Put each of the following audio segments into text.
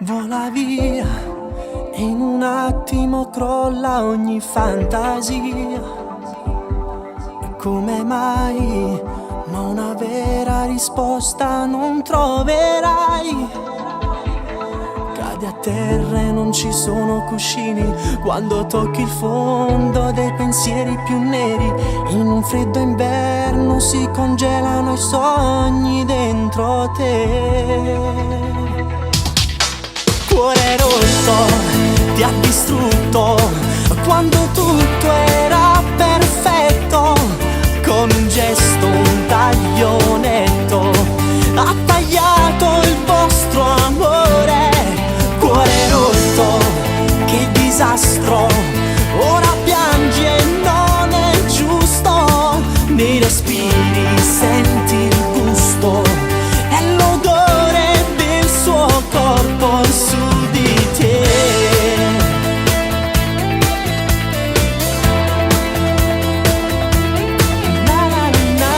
Vola via e in un attimo crolla ogni fantasia. E come mai? Ma una vera risposta non troverai. Cadi a terra e non ci sono cuscini quando tocchi il fondo dei pensieri più neri. In un freddo inverno si congelano i sogni dentro te. Cuore rotto, ti ha distrutto quando tutto era perfetto. Con un gesto, un taglio netto, ha tagliato il vostro amore. Cuore rotto, che disastro, ora piangi e non è giusto. Nei respiri senti il gusto, è l'odore del suo corpo su di te. Na na na.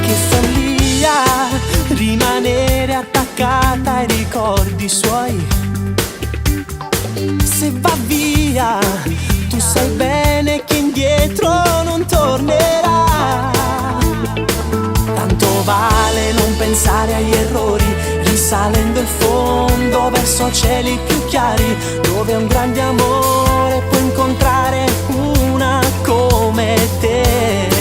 Che follia rimanere attaccata ai ricordi suoi. Se va via, tu sai bene che indietro non tornerà. Tanto vale non pensare agli errori, risalendo il fondo verso cieli più chiari, dove un grande amore può incontrare una come te.